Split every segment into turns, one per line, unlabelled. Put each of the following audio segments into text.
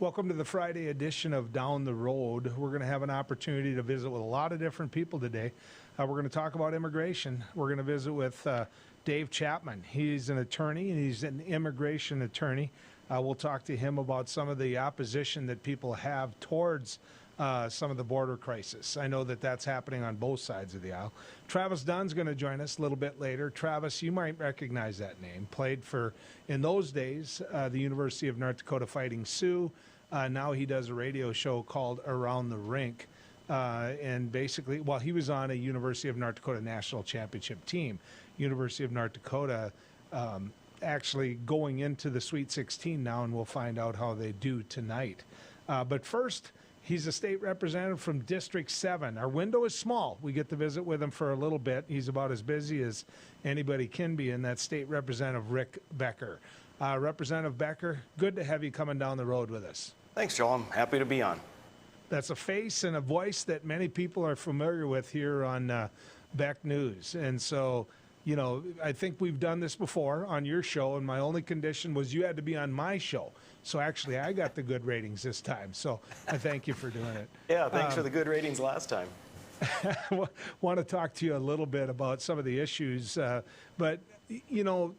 Welcome to the Friday edition of Down the Road. We're going to have an opportunity to visit with a lot of different people today. We're going to talk about immigration. We're going to visit with Dave Chapman. He's an attorney, and he's an immigration attorney. We'll talk to him about some of the opposition that people have towards some of the border crisis. I know that that's happening on both sides of the aisle. Travis Dunn's going to join us a little bit later. Travis, you might recognize that name. Played for, in those days, the University of North Dakota Fighting Sioux. Now he does a radio show called Around the Rink. And basically, well, he was on a University of North Dakota national championship team. University of North Dakota actually going into the Sweet 16 now, and we'll find out how they do tonight. But first, he's a state representative from District 7. Our window is small. We get to visit with him for a little bit. He's about as busy as anybody can be, and that's State Representative Rick Becker. Representative Becker, good to have you coming down the road with us.
Thanks, Joel. I'm happy to be on.
That's a face and a voice that many people are familiar with here on Beck News. And so, you know, I think we've done this before on your show, and my only condition was you had to be on my show. So actually, I got the good ratings this time. So I thank you for doing it.
Yeah, thanks for the good ratings last time.
Want to talk to you a little bit about some of the issues. But, you know,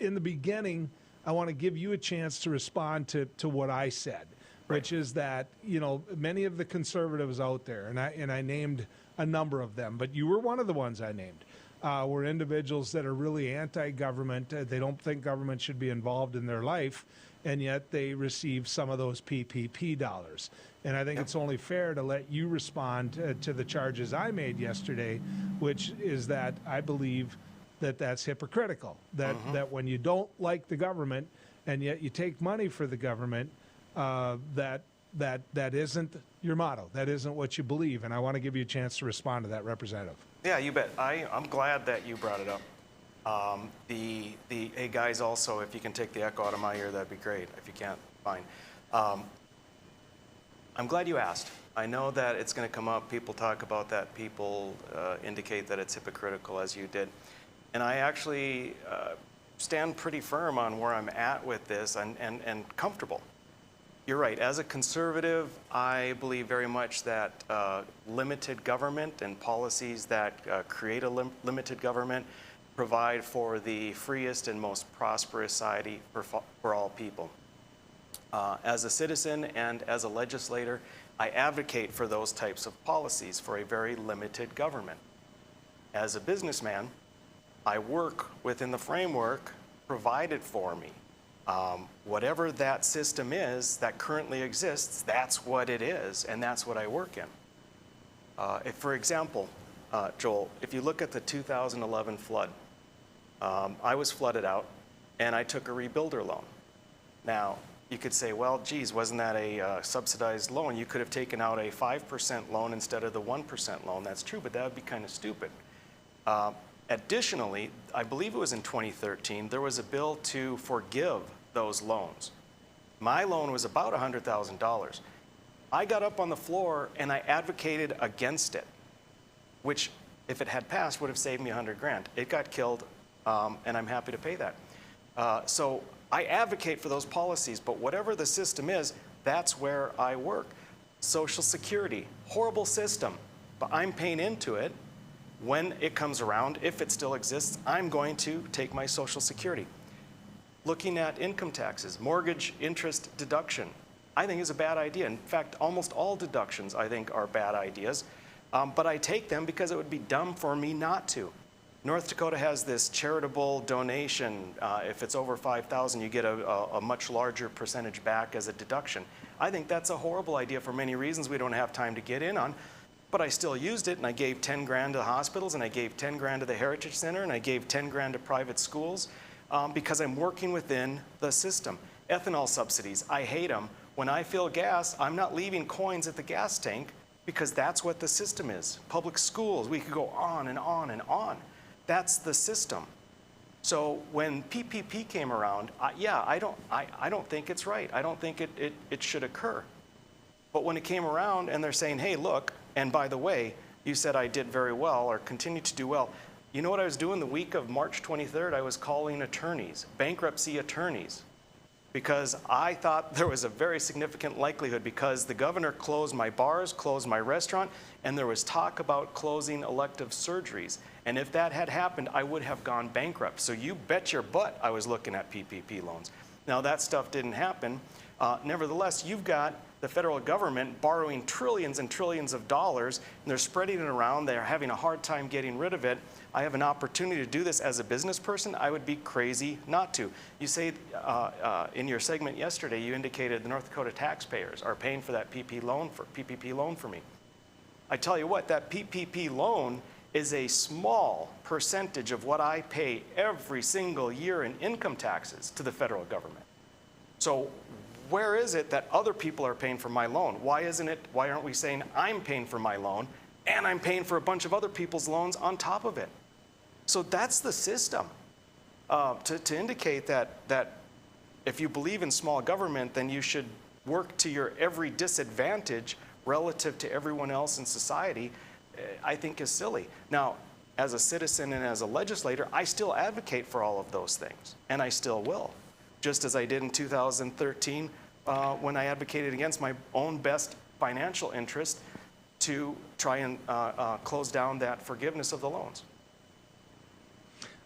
in the beginning, I want to give you a chance to respond to what I said, which is that, you know, many of the conservatives out there, and I named a number of them, but you were one of the ones I named, were individuals that are really anti-government. They don't think government should be involved in their life, and yet they receive some of those PPP dollars. And I think it's only fair to let you respond to the charges I made yesterday, which is that I believe that that's hypocritical, that when you don't like the government and yet you take money for the government, that isn't your motto. That isn't what you believe. And I want to give you a chance to respond to that, Representative.
Yeah, you bet. I'm glad that you brought it up. Hey guys, also, if you can take the echo out of my ear, that'd be great. If you can't, fine. I'm glad you asked. I know that it's going to come up. People talk about that. People indicate that it's hypocritical, as you did. And I actually stand pretty firm on where I'm at with this and comfortable. You're right. As a conservative, I believe very much that limited government and policies that create a limited government provide for the freest and most prosperous society for all people. As a citizen and as a legislator, I advocate for those types of policies for a very limited government. As a businessman, I work within the framework provided for me. Whatever that system is that currently exists, that's what it is, and that's what I work in. If, for example, Joel, if you look at the 2011 flood, I was flooded out, and I took a rebuilder loan. Now, you could say, well, geez, wasn't that a subsidized loan? You could have taken out a 5% loan instead of the 1% loan. That's true, but that would be kind of stupid. Additionally, I believe it was in 2013, there was a bill to forgive those loans. My loan was about $100,000. I got up on the floor and I advocated against it, which, if it had passed, would have saved me $100,000. It got killed, and I'm happy to pay that. So I advocate for those policies, but whatever the system is, that's where I work. Social Security, horrible system, but I'm paying into it. When it comes around, if it still exists, I'm going to take my Social Security. Looking at income taxes, mortgage interest deduction, I think is a bad idea. In fact, almost all deductions, I think, are bad ideas. But I take them because it would be dumb for me not to. North Dakota has this charitable donation. If it's over $5,000, you get a much larger percentage back as a deduction. I think that's a horrible idea for many reasons we don't have time to get in on. But I still used it, and I gave $10,000 to the hospitals, and I gave $10,000 to the Heritage Center, and I gave $10,000 to private schools because I'm working within the system. Ethanol subsidies, I hate them. When I fill gas, I'm not leaving coins at the gas tank because that's what the system is. Public schools, we could go on and on and on. That's the system. So when PPP came around, I don't think it's right. I don't think it should occur. But when it came around and they're saying, hey, look, and by the way, you said I did very well or continue to do well. You know what I was doing the week of March 23rd? I was calling attorneys, bankruptcy attorneys, because I thought there was a very significant likelihood, because the governor closed my bars, closed my restaurant, and there was talk about closing elective surgeries. And if that had happened, I would have gone bankrupt. So you bet your butt I was looking at PPP loans. Now that stuff didn't happen. Nevertheless, you've got the federal government borrowing trillions and trillions of dollars, and they're spreading it around. They're having a hard time getting rid of it. I have an opportunity to do this as a business person. I would be crazy not to. You say in your segment yesterday, you indicated the North Dakota taxpayers are paying for that PPP loan for me. I tell you what, that PPP loan is a small percentage of what I pay every single year in income taxes to the federal government. So where is it that other people are paying for my loan? Why aren't we saying I'm paying for my loan and I'm paying for a bunch of other people's loans on top of it? So that's the system. To indicate that if you believe in small government, then you should work to your every disadvantage relative to everyone else in society, I think is silly. Now, as a citizen and as a legislator, I still advocate for all of those things, and I still will, just as I did in 2013 when I advocated against my own best financial interest to try and close down that forgiveness of the loans.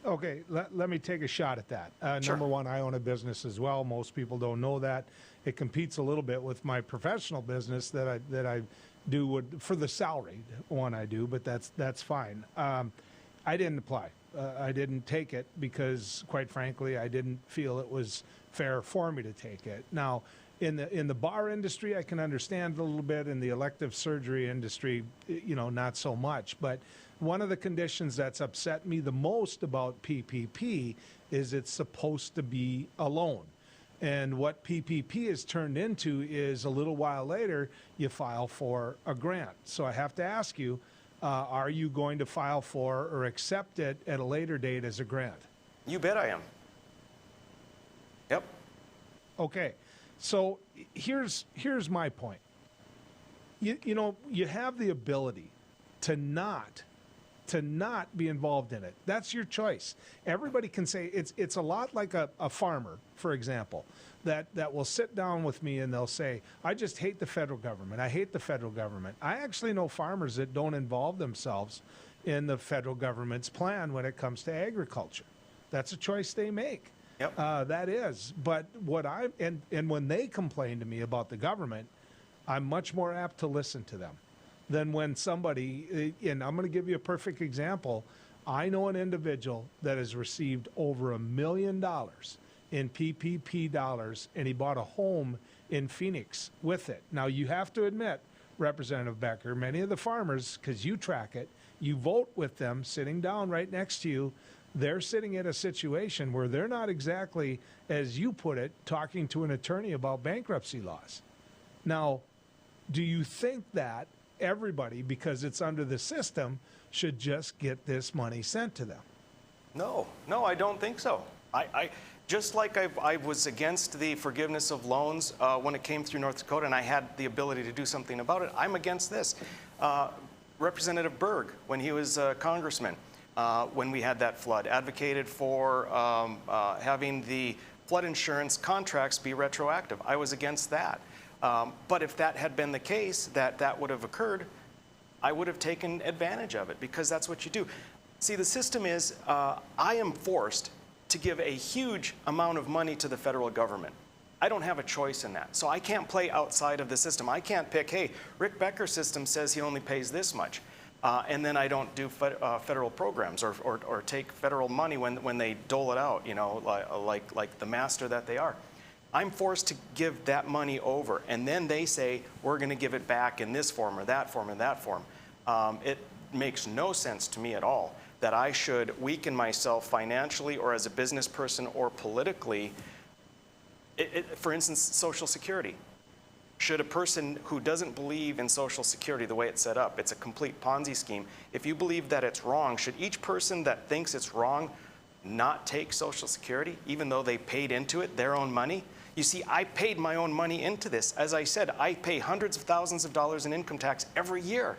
Okay, let me take a shot at that.
Sure.
Number one, I own a business as well. Most people don't know that. It competes a little bit with my professional business that I do for the salaried one I do, but that's fine. I didn't apply. I didn't take it because, quite frankly, I didn't feel it was fair for me to take it. Now, in the bar industry, I can understand a little bit. In the elective surgery industry, not so much. But one of the conditions that's upset me the most about PPP is it's supposed to be a loan. And what PPP is turned into is a little while later, you file for a grant. So I have to ask you, are you going to file for or accept it at a later date as a grant?
You bet I am. Yep.
Okay. So here's my point. You have the ability to not be involved in it. That's your choice. Everybody can say it's a lot like a farmer, for example, that will sit down with me and they'll say, I just hate the federal government. I hate the federal government. I actually know farmers that don't involve themselves in the federal government's plan when it comes to agriculture. That's a choice they make.
Yep.
That is. But and when they complain to me about the government, I'm much more apt to listen to them than when somebody, and I'm going to give you a perfect example. I know an individual that has received over $1 million in PPP dollars, and he bought a home in Phoenix with it. Now, you have to admit, Representative Becker, many of the farmers, because you track it, you vote with them sitting down right next to you, they're sitting in a situation where they're not exactly, as you put it, talking to an attorney about bankruptcy laws. Now, do you think that everybody, because it's under the system, should just get this money sent to them?
No, I don't think so. I just like I was against the forgiveness of loans when it came through North Dakota, and I had the ability to do something about it, I'm against this. Representative Berg, when he was a congressman, when we had that flood, advocated for having the flood insurance contracts be retroactive. I was against that. But if that had been the case, that would have occurred, I would have taken advantage of it, because that's what you do. See, the system is, I am forced to give a huge amount of money to the federal government. I don't have a choice in that. So I can't play outside of the system. I can't pick, hey, Rick Becker's system says he only pays this much. And then I don't do federal programs or take federal money when they dole it out, like the master that they are. I'm forced to give that money over, and then they say, we're going to give it back in this form or that form and that form. It makes no sense to me at all that I should weaken myself financially or as a business person or politically. For instance, Social Security. Should a person who doesn't believe in Social Security the way it's set up, it's a complete Ponzi scheme, if you believe that it's wrong, should each person that thinks it's wrong not take Social Security, even though they paid into it their own money? You see, I paid my own money into this. As I said, I pay hundreds of thousands of dollars in income tax every year.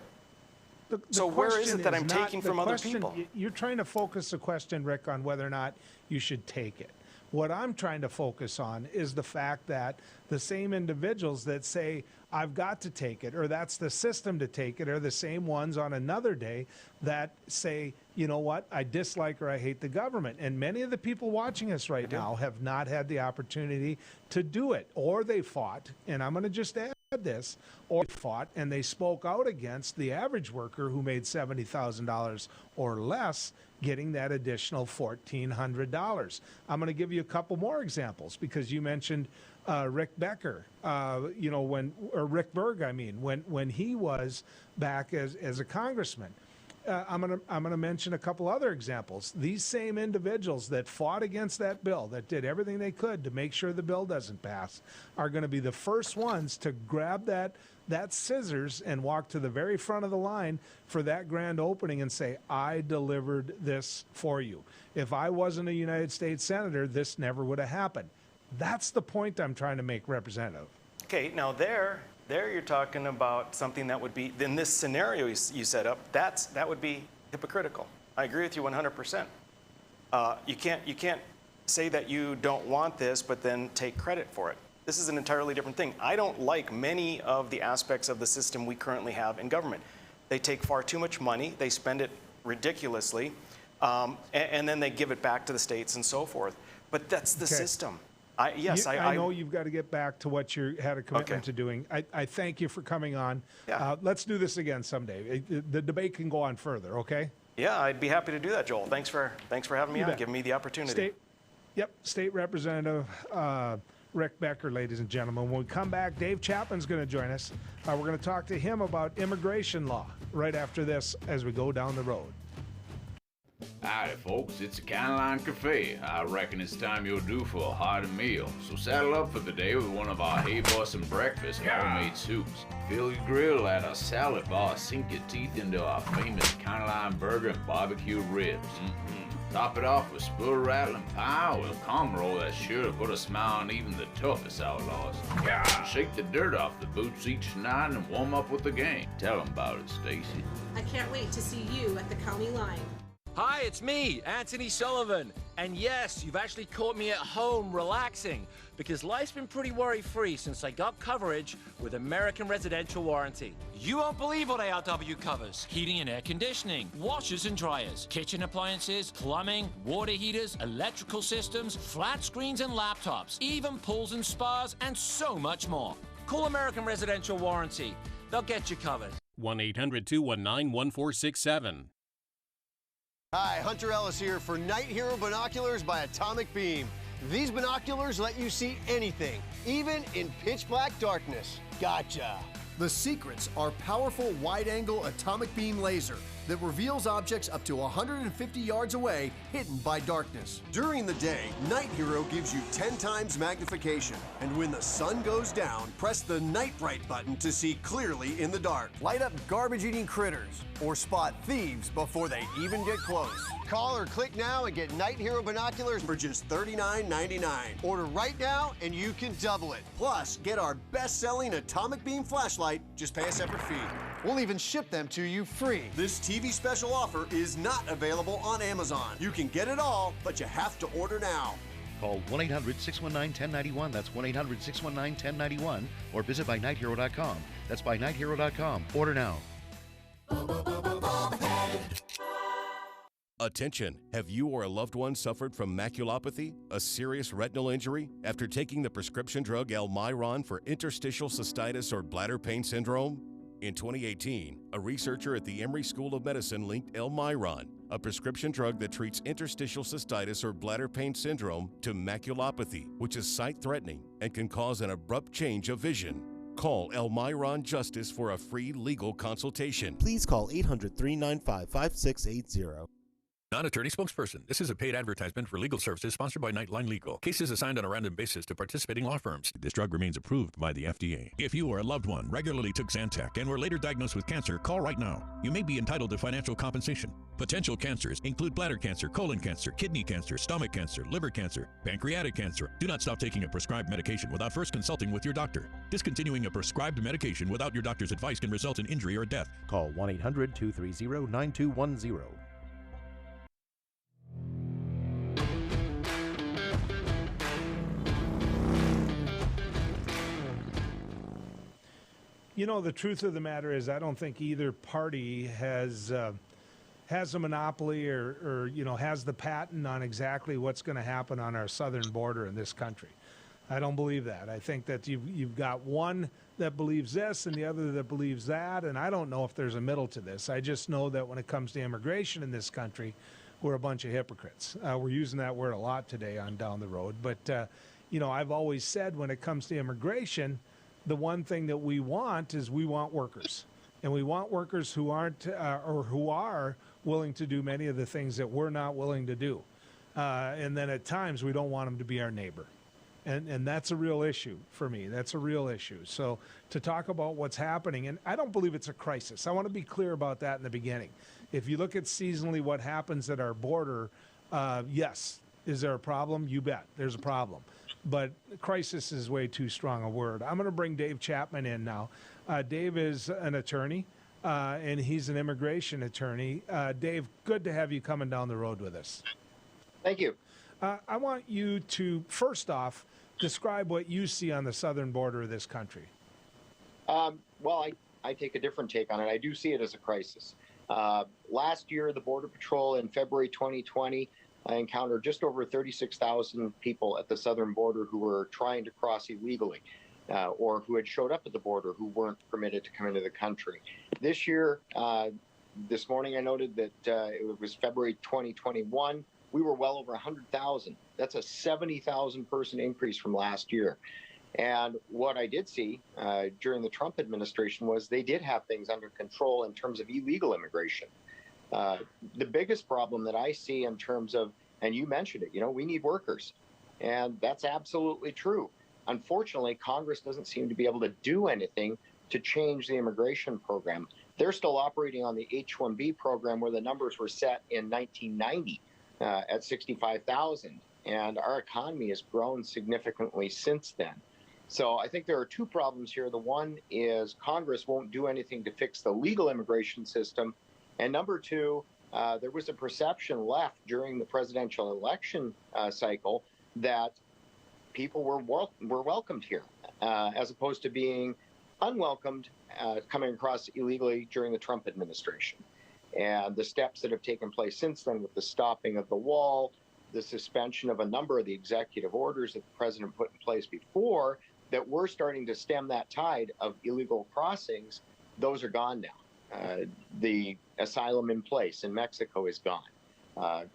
So where is it that I'm taking from other people?
You're trying to focus the question, Rick, on whether or not you should take it. What I'm trying to focus on is the fact that the same individuals that say, I've got to take it, or that's the system to take it, are the same ones on another day that say, you know what, I dislike or I hate the government. And many of the people watching us right now have not had the opportunity to do it, or they fought, and I'm going to just add this, or fought and they spoke out against the average worker who made $70,000 or less getting that additional $1,400. I'm going to give you a couple more examples because you mentioned Rick Becker, or Rick Berg, when he was back as a congressman. I'm going to mention a couple other examples. These same individuals that fought against that bill, that did everything they could to make sure the bill doesn't pass, are going to be the first ones to grab that scissors and walk to the very front of the line for that grand opening and say, I delivered this for you. If I wasn't a United States Senator, this never would have happened. That's the point I'm trying to make, Representative.
Okay, now there you're talking about something that would be, in this scenario you set up, that would be hypocritical. I agree with you 100%. You can't say that you don't want this, but then take credit for it. This is an entirely different thing. I don't like many of the aspects of the system we currently have in government. They take far too much money, they spend it ridiculously, and then they give it back to the states and so forth. But that's the system. I know you've got to get back to what you had a commitment to doing. I thank you for coming on. Yeah.
Let's do this again someday. The debate can go on further, okay?
Yeah, I'd be happy to do that, Joel. Thanks for having me on, giving me the opportunity.
State Representative Rick Becker, ladies and gentlemen. When we come back, Dave Chapman's going to join us. We're going to talk to him about immigration law right after this as we go down the road.
Howdy folks, it's the Line Cafe. I reckon it's time you're due for a hearty meal. So saddle up for the day with one of our Hey Bussin' breakfast homemade soups. Fill your grill at a salad bar, sink your teeth into our famous Line burger and barbecue ribs. Top it off with spoon rattling pie with a comb roll that's sure to put a smile on even the toughest outlaws. Shake the dirt off the boots each night and warm up with the gang. Tell them about it, Stacy.
I can't wait to see you at the county line.
Hi, it's me, Anthony Sullivan. And yes, you've actually caught me at home relaxing because life's been pretty worry-free since I got coverage with American Residential Warranty.
You won't believe what ARW covers. Heating and air conditioning, washers and dryers, kitchen appliances, plumbing, water heaters, electrical systems, flat screens and laptops, even pools and spas, and so much more.
Call American Residential Warranty. They'll get you covered.
1-800-219-1467.
Hi, Hunter Ellis here for Night Hero Binoculars by Atomic Beam. These binoculars let you see anything, even in pitch black darkness. Gotcha.
The secrets are powerful wide-angle atomic beam laser that reveals objects up to 150 yards away, hidden by darkness.
During the day, Night Hero gives you 10 times magnification. And when the sun goes down, press the Night Bright button to see clearly in the dark.
Light up garbage-eating critters or spot thieves before they even get close.
Call or click now and get Night Hero binoculars for just $39.99. Order right now and you can double it. Plus, get our best-selling atomic beam flashlight. Just pay a separate fee. We'll even ship them to you free. This TV special offer is not available on Amazon. You can get it all, but you have to order now.
Call 1-800-619-1091. That's 1-800-619-1091. Or visit bynighthero.com. That's bynighthero.com. Order now.
Attention! Have you or a loved one suffered from maculopathy, a serious retinal injury, after taking the prescription drug Almiron for interstitial cystitis or bladder pain syndrome? In 2018, a researcher at the Emory School of Medicine linked Almiron, a prescription drug that treats interstitial cystitis or bladder pain syndrome, to maculopathy, which is sight-threatening and can cause an abrupt change of vision. Call Almiron Justice for a free legal consultation.
Please call 800-395-5680.
Non-attorney spokesperson. This is a paid advertisement for legal services sponsored by Nightline Legal. Cases assigned on a random basis to participating law firms. This drug remains approved by the FDA. If you or a loved one regularly took Zantac and were later diagnosed with cancer, call right now. You may be entitled to financial compensation. Potential cancers include bladder cancer, colon cancer, kidney cancer, stomach cancer, liver cancer, pancreatic cancer. Do not stop taking a prescribed medication without first consulting with your doctor. Discontinuing a prescribed medication without your doctor's advice can result in injury or death.
Call 1-800-230-9210.
You know, the truth of the matter is I don't think either party has a monopoly or has the patent on exactly what's going to happen on our southern border in this country. I don't believe that. I think that you've got one that believes this and the other that believes that, and I don't know if there's a middle to this. I just know that when it comes to immigration in this country, we're a bunch of hypocrites. We're using that word a lot today on Down the Road, but I've always said when it comes to immigration, the one thing that we want is we want workers, and we want workers who aren't or who are willing to do many of the things that we're not willing to do, and then at times we don't want them to be our neighbor. And that's a real issue for me. That's a real issue. So to talk about what's happening, and I don't believe it's a crisis. I want to be clear about that in the beginning. If you look at seasonally what happens at our border, yes, is there a problem? You bet. There's a problem. But crisis is way too strong a word. I'm going to bring Dave Chapman in now. Dave is an attorney, and he's an immigration attorney. Dave, good to have you coming down the road with us.
Thank you.
I want you to, first off, describe what you see on the southern border of this country.
Well, I take a different take on it. I do see it as a crisis. Last year, the Border Patrol in February 2020 encountered just over 36,000 people at the southern border who were trying to cross illegally or who had showed up at the border who weren't permitted to come into the country. This year, this morning I noted that it was February 2021. We were well over 100,000. That's a 70,000 person increase from last year. And what I did see during the Trump administration was they did have things under control in terms of illegal immigration. The biggest problem that I see in terms of, and you mentioned it, we need workers. And that's absolutely true. Unfortunately, Congress doesn't seem to be able to do anything to change the immigration program. They're still operating on the H-1B program where the numbers were set in 1990. At 65,000, and our economy has grown significantly since then. So I think there are two problems here. The one is Congress won't do anything to fix the legal immigration system, and number two, there was a perception left during the presidential election cycle that people were welcomed here, as opposed to being unwelcomed coming across illegally during the Trump administration. And the steps that have taken place since then with the stopping of the wall, the suspension of a number of the executive orders that the president put in place before that were starting to stem that tide of illegal crossings, those are gone now. The asylum in place in Mexico is gone.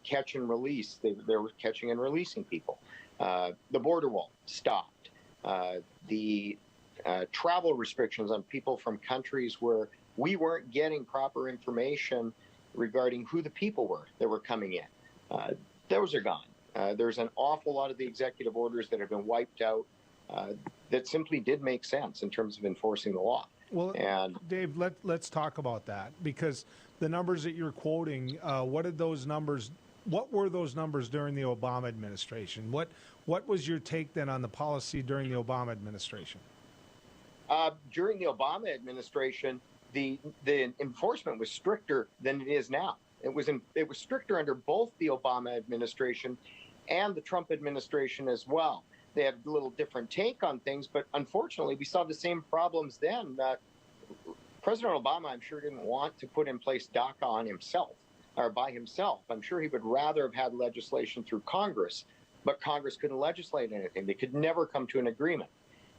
Catch and release, they were catching and releasing people. The border wall stopped. The travel restrictions on people from countries where we weren't getting proper information regarding who the people were that were coming in. Those are gone. There's an awful lot of the executive orders that have been wiped out that simply did make sense in terms of enforcing the law.
Well, and Dave, let's talk about that, because the numbers that you're quoting, what were those numbers during the Obama administration? What was your take then on the policy during the Obama administration?
During the Obama administration, the enforcement was stricter than it is now. It was stricter under both the Obama administration and the Trump administration as well. They had a little different take on things, but unfortunately, we saw the same problems then. President Obama, I'm sure, didn't want to put in place DACA on himself or by himself. I'm sure he would rather have had legislation through Congress, but Congress couldn't legislate anything. They could never come to an agreement.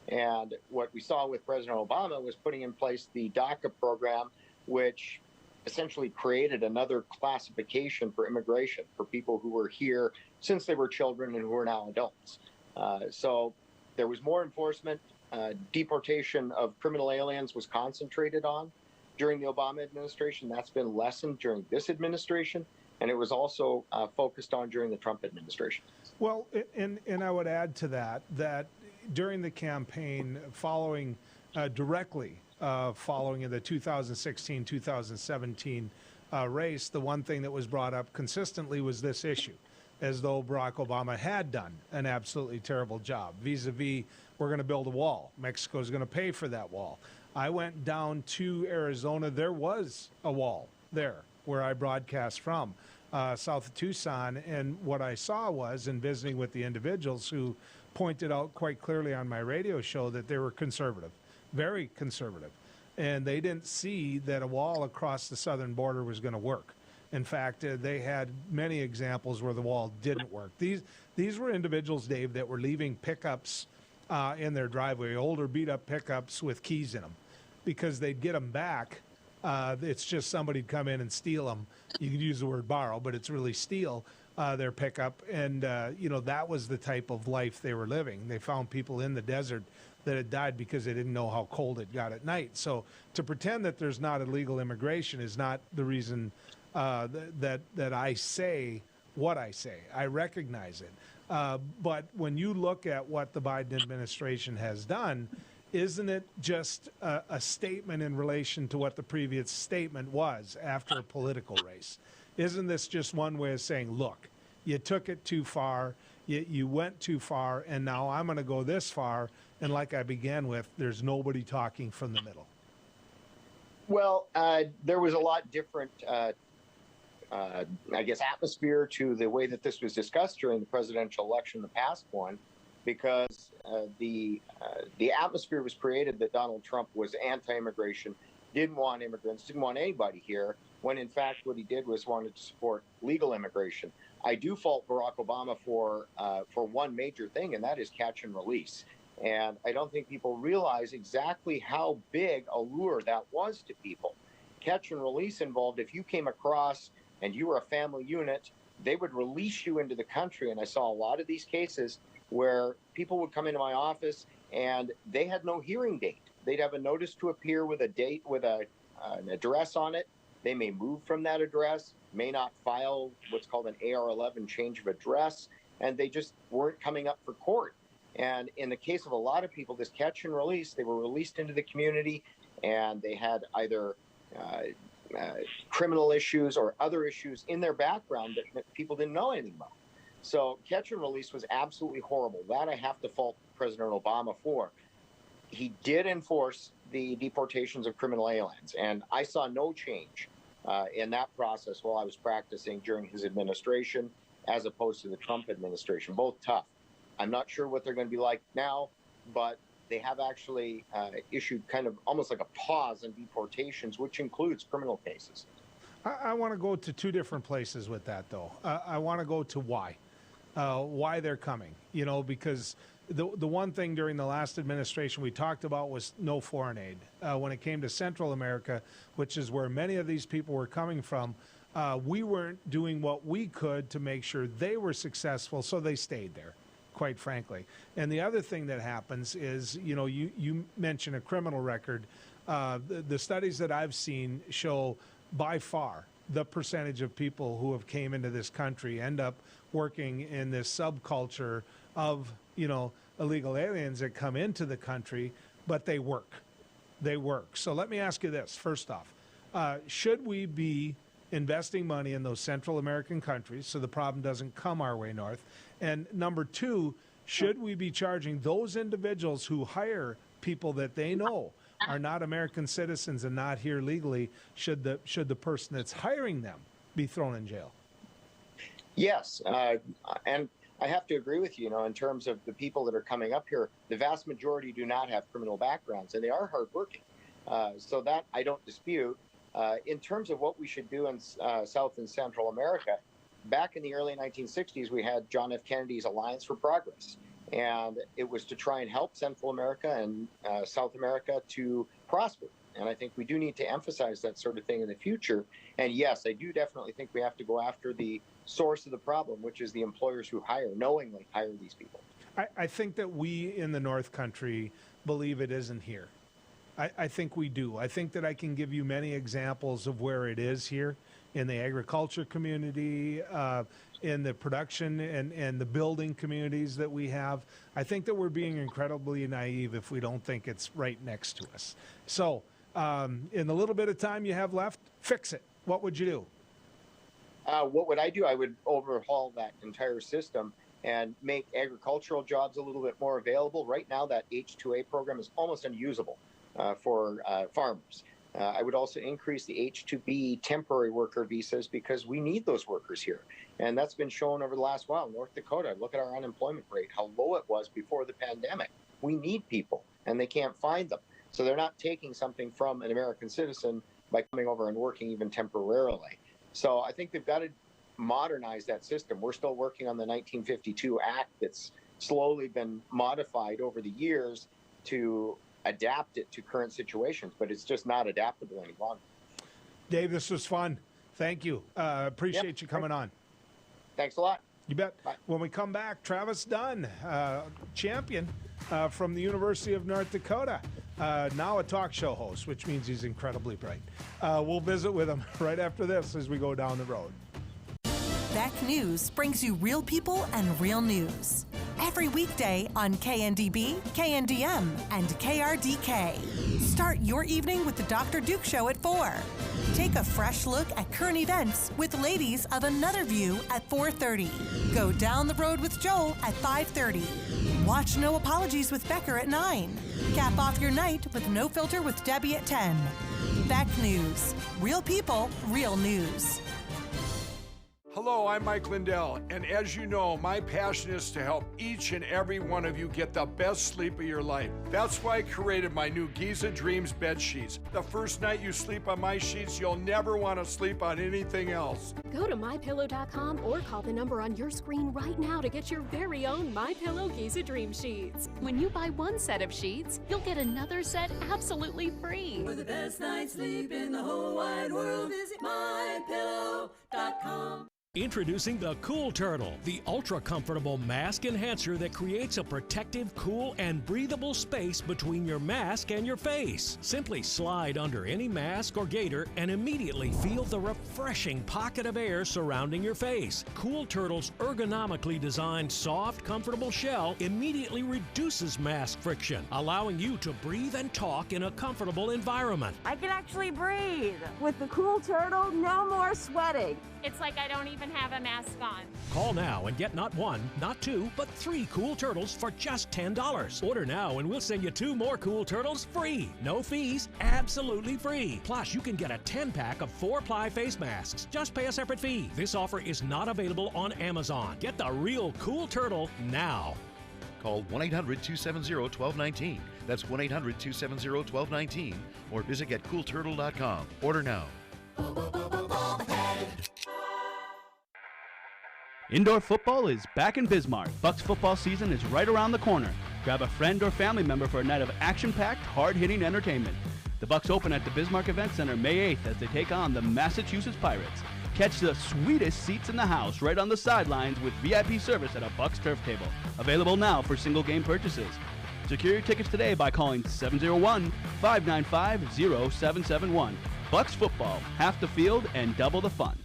And what we saw with President Obama was putting in place the DACA program, which essentially created another classification for immigration for people who were here since they were children and who are now adults. So there was more enforcement. Deportation of criminal aliens was concentrated on during the Obama administration. That's been lessened during this administration. And it was also focused on during the Trump administration.
Well, and I would add to that during the campaign following directly following in the 2016-2017 race, the one thing that was brought up consistently was this issue, as though Barack Obama had done an absolutely terrible job vis-a-vis, we're going to build a wall. Mexico's going to pay for that wall. I went down to Arizona. There was a wall there where I broadcast from, south of Tucson, and what I saw was, in visiting with the individuals who pointed out quite clearly on my radio show, that they were conservative, very conservative. and they didn't see that a wall across the southern border was going to work. In fact, they had many examples where the wall didn't work. These were individuals, Dave, that were leaving pickups in their driveway, older beat-up pickups with keys in them, because they'd get them back. It's just somebody'd come in and steal them. You could use the word borrow, but it's really steal their pickup. And, that was the type of life they were living. They found people in the desert that had died because they didn't know how cold it got at night. So to pretend that there's not illegal immigration is not the reason that I say what I say. I recognize it. But when you look at what the Biden administration has done, isn't it just a statement in relation to what the previous statement was after a political race? Isn't this just one way of saying, look, you took it too far, you went too far, and now I'm going to go this far, and like I began with, there's nobody talking from the middle?
Well, there was a lot different atmosphere to the way that this was discussed during the presidential election, the past one, because the atmosphere was created that Donald Trump was anti-immigration, didn't want immigrants, didn't want anybody here, when in fact what he did was wanted to support legal immigration. I do fault Barack Obama for one major thing, and that is catch and release. And I don't think people realize exactly how big a lure that was to people. Catch and release involved, if you came across and you were a family unit, they would release you into the country. And I saw a lot of these cases where people would come into my office and they had no hearing date. They'd have a notice to appear with a date, with an address on it. They may move from that address, may not file what's called an AR-11 change of address, and they just weren't coming up for court. And in the case of a lot of people, this catch and release, they were released into the community and they had either criminal issues or other issues in their background that people didn't know anything about. So catch and release was absolutely horrible. That I have to fault President Obama for. He did enforce the deportations of criminal aliens, and I saw no change in that process while I was practicing during his administration as opposed to the Trump administration, both tough. I'm not sure what they're going to be like now, but they have actually issued kind of almost like a pause in deportations, which includes criminal cases.
I want to go to two different places with that, though. I want to go to why they're coming, because the one thing during the last administration we talked about was no foreign aid. When it came to Central America, which is where many of these people were coming from, we weren't doing what we could to make sure they were successful, so they stayed there, quite frankly. And the other thing that happens is, you mentioned a criminal record. The studies that I've seen show by far the percentage of people who have came into this country end up working in this subculture of, illegal aliens that come into the country, but they work. They work. So let me ask you this. First off, should we be investing money in those Central American countries so the problem doesn't come our way north? And number two, should we be charging those individuals who hire people that they know are not American citizens and not here legally, should the person that's hiring them be thrown in jail?
Yes, and I have to agree with you, in terms of the people that are coming up here, the vast majority do not have criminal backgrounds, and they are hardworking. So that I don't dispute. In terms of what we should do in South and Central America, back in the early 1960s, we had John F. Kennedy's Alliance for Progress. And it was to try and help Central America and South America to prosper. And I think we do need to emphasize that sort of thing in the future. And yes, I do definitely think we have to go after the source of the problem, which is the employers who knowingly hire these people.
I think that we in the North Country believe it isn't here. I think we do. I think that I can give you many examples of where it is here in the agriculture community, in the production and the building communities that we have. I think that we're being incredibly naive if we don't think it's right next to us. So in the little bit of time you have left, fix it. What would you do?
What would I do? I would overhaul that entire system and make agricultural jobs a little bit more available. Right now, that H-2A program is almost unusable for farmers. I would also increase the H-2B temporary worker visas because we need those workers here. And that's been shown over the last while. North Dakota, look at our unemployment rate, how low it was before the pandemic. We need people, and they can't find them. So they're not taking something from an American citizen by coming over and working even temporarily. So I think they've got to modernize that system. We're still working on the 1952 Act that's slowly been modified over the years to adapt it to current situations, but it's just not adaptable any longer.
Dave, this was fun. Thank you. Appreciate you coming on.
Thanks a lot.
You bet.
Bye.
When we come back, Travis Dunn, champion from the University of North Dakota, now a talk show host, which means he's incredibly bright. We'll visit with him right after this as we go down the road.
Beck News brings you real people and real news. Every weekday on KNDB, KNDM, and KRDK. Start your evening with the Dr. Duke Show at 4. Take a fresh look at current events with Ladies of Another View at 4:30. Go down the road with Joel at 5:30. Watch No Apologies with Becker at 9. Cap off your night with No Filter with Debbie at 10. Beck News. Real people, real news.
Hello, I'm Mike Lindell, and as you know, my passion is to help each and every one of you get the best sleep of your life. That's why I created my new Giza Dreams bed sheets. The first night you sleep on my sheets, you'll never want to sleep on anything else.
Go to MyPillow.com or call the number on your screen right now to get your very own MyPillow Giza Dream sheets. When you buy one set of sheets, you'll get another set absolutely free.
For the best night's sleep in the whole wide world, visit MyPillow.com.
Introducing the Cool Turtle, the ultra-comfortable mask enhancer that creates a protective, cool, and breathable space between your mask and your face. Simply slide under any mask or gaiter and immediately feel the refreshing pocket of air surrounding your face. Cool Turtle's ergonomically designed, soft, comfortable shell immediately reduces mask friction, allowing you to breathe and talk in a comfortable environment.
I can actually breathe. With the Cool Turtle, no more sweating.
It's like I don't even have a mask on.
Call now and get not one, not two, but 3 Cool Turtles for just $10. Order now and we'll send you 2 more Cool Turtles free. No fees, absolutely free. Plus, you can get a 10-pack of 4-ply face masks. Just pay a separate fee. This offer is not available on Amazon. Get the real Cool Turtle now.
Call 1-800-270-1219. That's 1-800-270-1219. Or visit getcoolturtle.com. Order now.
Indoor football is back in Bismarck. Bucks football season is right around the corner. Grab a friend or family member for a night of action-packed, hard-hitting entertainment. The Bucks open at the Bismarck Event Center May 8th as they take on the Massachusetts Pirates. Catch the sweetest seats in the house right on the sidelines with VIP service at a Bucks turf table. Available now for single-game purchases. Secure your tickets today by calling 701-595-0771. Bucks football, half the field and double the fun.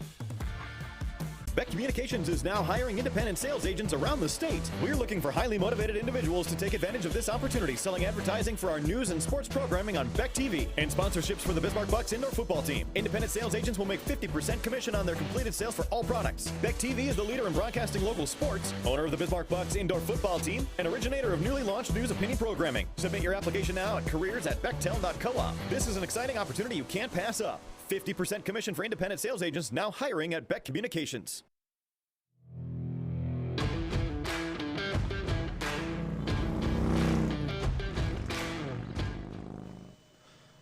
Beck Communications is now hiring independent sales agents around the state. We're looking for highly motivated individuals to take advantage of this opportunity, selling advertising for our news and sports programming on Beck TV and sponsorships for the Bismarck Bucks indoor football team. Independent sales agents will make 50% commission on their completed sales for all products. Beck TV is the leader in broadcasting local sports, owner of the Bismarck Bucks indoor football team, and originator of newly launched news opinion programming. Submit your application now at careers@becktel.coop. This is an exciting opportunity you can't pass up. 50% commission for independent sales agents now hiring at Beck Communications.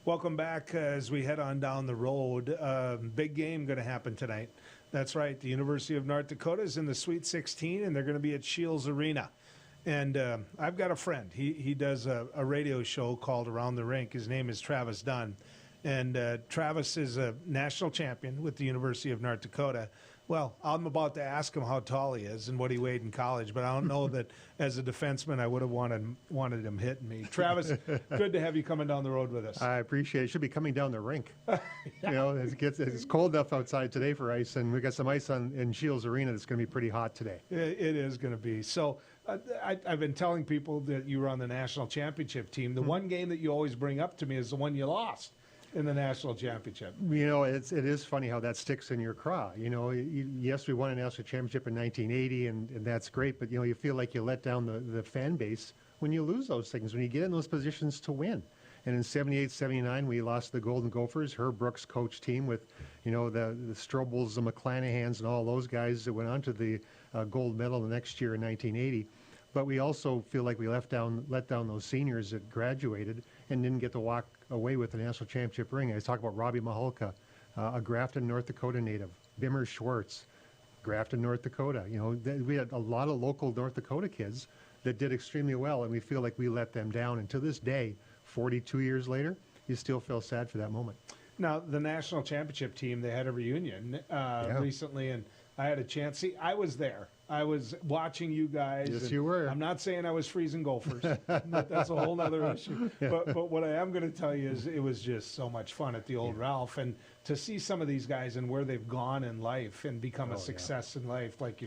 Welcome back as we head on down the road. Big game going to happen tonight. That's right. The University of North Dakota is in the Sweet 16, and they're going to be at Shields Arena. And I've got a friend. He does a radio show called Around the Rink. His name is Travis Dunn. And Travis is a national champion with the University of North Dakota. Well, I'm about to ask him how tall he is and what he weighed in college, but I don't know that as a defenseman I would have wanted him hitting me. Travis, good to have you coming down the road with us.
I appreciate it. Should be coming down the rink. Yeah. You know, it's cold enough outside today for ice, and we got some ice in Shields Arena that's going to be pretty hot today.
It is going to be. So I've been telling people that you were on the national championship team. The one game that you always bring up to me is the one you lost in the national championship.
You know, it is funny how that sticks in your craw. You know, yes, we won a national championship in 1980, and that's great, but, you know, you feel like you let down the fan base when you lose those things, when you get in those positions to win. And in 78, 79, we lost the Golden Gophers, Herb Brooks' coach team with, you know, the Strobels, the McClanahans, and all those guys that went on to the gold medal the next year in 1980. But we also feel like we let down those seniors that graduated and didn't get to walk away with the national championship ring. I was talking about Robbie Maholka, a Grafton, North Dakota native, Bimmer Schwartz, Grafton, North Dakota. You know, we had a lot of local North Dakota kids that did extremely well, and we feel like we let them down. And to this day, 42 years later, you still feel sad for that moment.
Now, the national championship team, they had a reunion recently, and I had a chance. See, I was there. I was watching you guys.
Yes, you were.
I'm not saying I was freezing gophers. That's a whole other issue.
Yeah.
But what I am going to tell you is it was just so much fun at the old Ralph. And to see some of these guys and where they've gone in life and become a success in life like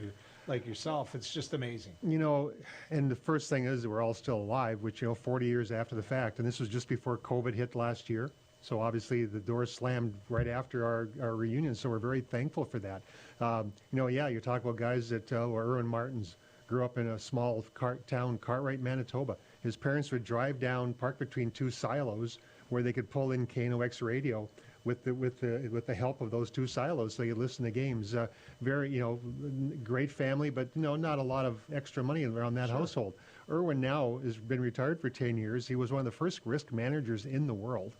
yourself, it's just amazing.
You know, and the first thing is that we're all still alive, which, 40 years after the fact. And this was just before COVID hit last year. So obviously the doors slammed right after our reunion, so we're very thankful for that. You're talking about guys that were Erwin Martins, grew up in a small town, Cartwright, Manitoba. His parents would drive down, park between two silos where they could pull in KNOX radio with the help of those two silos so they could listen to games. Very, great family, but not a lot of extra money around that household. Erwin now has been retired for 10 years. He was one of the first risk managers in the world.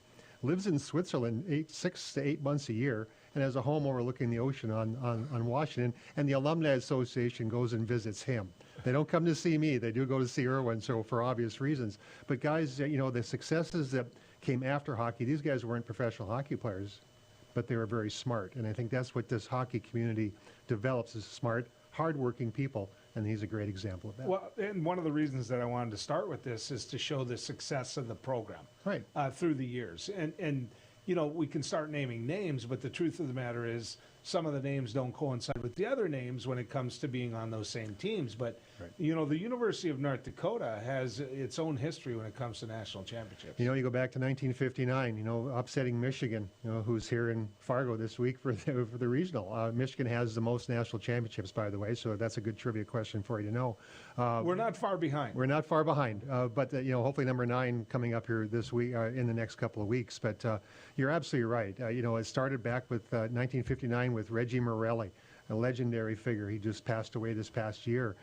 Lives in Switzerland 6 to 8 months a year and has a home overlooking the ocean on Washington. And the Alumni Association goes and visits him. They don't come to see me. They do go to see Erwin, so for obvious reasons. But guys, the successes that came after hockey, these guys weren't professional hockey players, but they were very smart. And I think that's what this hockey community develops, is smart, hardworking people. And he's a great example of that.
Well, and one of the reasons that I wanted to start with this is to show the success of the program through the years. And we can start naming names, but the truth of the matter is some of the names don't coincide with the other names when it comes to being on those same teams. But, the University of North Dakota has its own history when it comes to national championships.
You go back to 1959, upsetting Michigan, who's here in Fargo this week for the regional. Michigan has the most national championships, by the way, so that's a good trivia question for you to know.
We're not far behind.
We're not far behind, but hopefully number 9 coming up here this week, in the next couple of weeks. But you're absolutely right. It started back with 1959 with Reggie Morelli, a legendary figure. He just passed away this past year,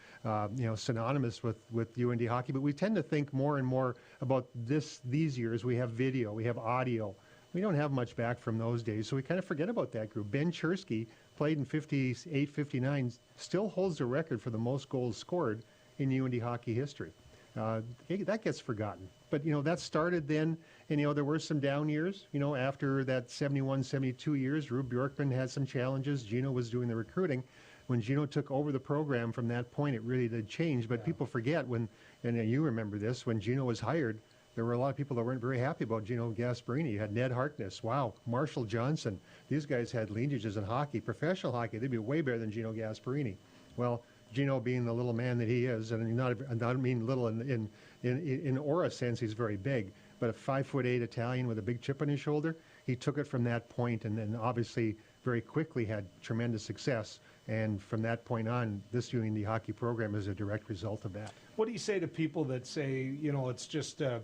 synonymous with UND hockey. But we tend to think more and more about these years. We have video, we have audio. We don't have much back from those days, so we kind of forget about that group. Ben Chersky played in 58, 59, still holds the record for the most goals scored in UND hockey history. That gets forgotten. But, that started then, and, there were some down years, after that 71, 72 years. Rube Bjorkman had some challenges. Gino was doing the recruiting. When Gino took over the program from that point, it really did change. But people forget and you remember this, when Gino was hired, there were a lot of people that weren't very happy about Gino Gasparini. You had Ned Harkness, Marshall Johnson. These guys had lineages in hockey, professional hockey. They'd be way better than Gino Gasparini. Well, Gino, being the little man that he is, and I don't mean little in aura sense, he's very big, but a 5'8" Italian with a big chip on his shoulder, he took it from that point, and then obviously very quickly had tremendous success. And from that point on, this UND hockey program is a direct result of that.
What do you say to people that say, it's just a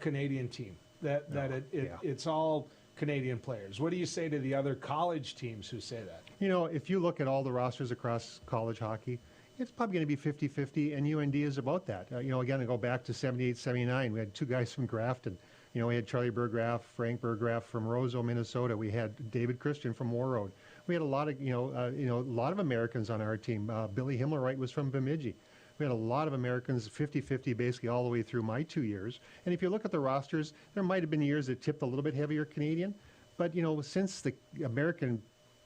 Canadian team, it's all Canadian players? What do you say to the other college teams who say that?
If you look at all the rosters across college hockey, it's probably going to be 50-50, and UND is about that. Again, I go back to 78, 79. We had 2 guys from Grafton. We had Charlie Burgraff, Frank Burgraff from Roseau, Minnesota. We had David Christian from Warroad. We had a lot of, a lot of Americans on our team. Billy Himmelwright was from Bemidji. We had a lot of Americans, 50-50 basically all the way through my 2 years. And if you look at the rosters, there might have been years that tipped a little bit heavier Canadian. But, since the American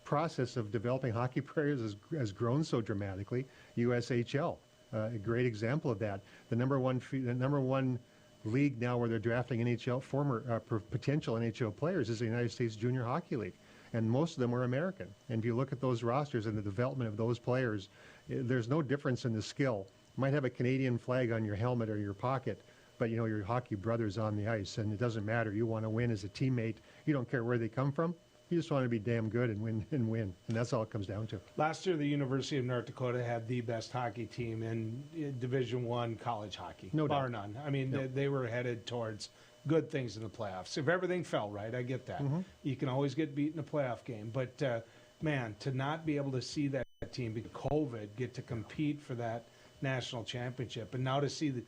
process of developing hockey players has grown so dramatically, USHL, a great example of that. The number one league now where they're drafting former potential NHL players is the United States Junior Hockey League. And most of them were American. And if you look at those rosters and the development of those players, there's no difference in the skill. You might have a Canadian flag on your helmet or your pocket, but your hockey brother's on the ice, and it doesn't matter. You want to win as a teammate. You don't care where they come from. You just want to be damn good and win, and that's all it comes down to.
Last year, the University of North Dakota had the best hockey team in Division I college hockey, bar none. I mean, they were headed towards good things in the playoffs. If everything fell right, I get that. You can always get beat in a playoff game, but man, to not be able to see that team because of COVID get to compete for that national championship. And now to see the,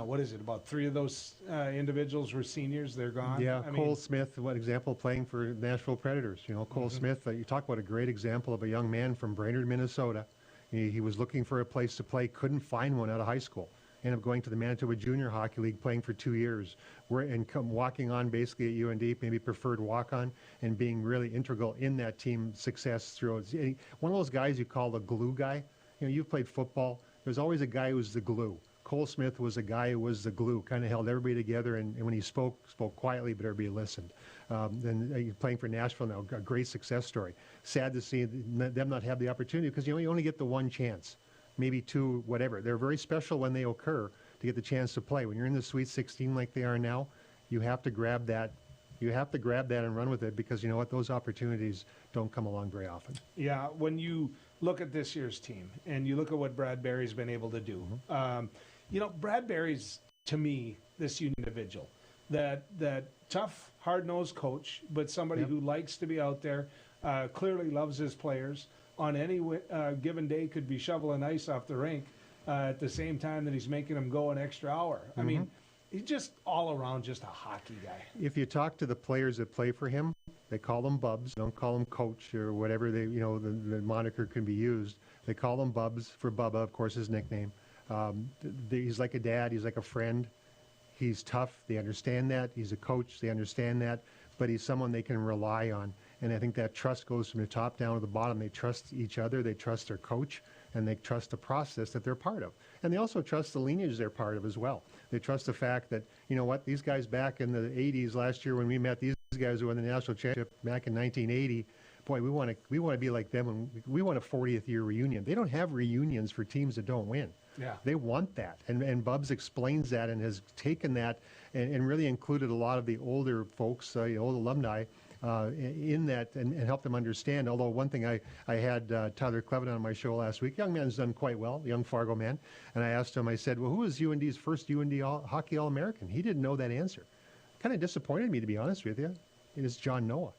what is it? About 3 of those individuals were seniors. They're gone.
Yeah, Cole Smith, what example, playing for Nashville Predators. Cole Smith, you talk about a great example of a young man from Brainerd, Minnesota. He was looking for a place to play, couldn't find one out of high school. Ended up going to the Manitoba Junior Hockey League, playing for 2 years, walking on basically at UND, maybe preferred walk-on, and being really integral in that team success throughout. One of those guys you call the glue guy. You've played football. There's always a guy who's the glue. Cole Smith was a guy who was the glue, kind of held everybody together, and when he spoke quietly, but everybody listened. Then playing for Nashville now, a great success story. Sad to see them not have the opportunity, because you only get the one chance, maybe 2, whatever. They're very special when they occur to get the chance to play. When you're in the Sweet 16 like they are now, you have to grab that. You have to grab that and run with it, because you know what? Those opportunities don't come along very often.
Yeah, when you look at this year's team and you look at what Brad Berry's been able to do, Brad Berry's, to me, this individual, that tough, hard-nosed coach, but somebody who likes to be out there, clearly loves his players. On any given day could be shoveling ice off the rink at the same time that he's making them go an extra hour. I mean, he's just all around just a hockey guy.
If you talk to the players that play for him, they call them Bubs. Don't call him Coach or whatever the moniker can be used. They call him Bubs for Bubba, of course, his nickname. He's like a dad. He's like a friend. He's tough. They understand that. He's a coach. They understand that. But he's someone they can rely on. And I think that trust goes from the top down to the bottom. They trust each other. They trust their coach. And they trust the process that they're part of. And they also trust the lineage they're part of as well. They trust the fact that, these guys back in the 80s, last year when we met these guys who won the national championship back in 1980, boy, we want to be like them, and we want a 40th year reunion. They don't have reunions for teams that don't win.
Yeah.
They want that. And Bubs explains that and has taken that and really included a lot of the older folks, old alumni, in that and helped them understand. Although one thing I had Tyler Cleven on my show last week. Young man's done quite well, young Fargo man. And I asked him, I said, well, who was UND's first UND Hockey All-American? He didn't know that answer. Kind of disappointed me, to be honest with you. It is John Noah.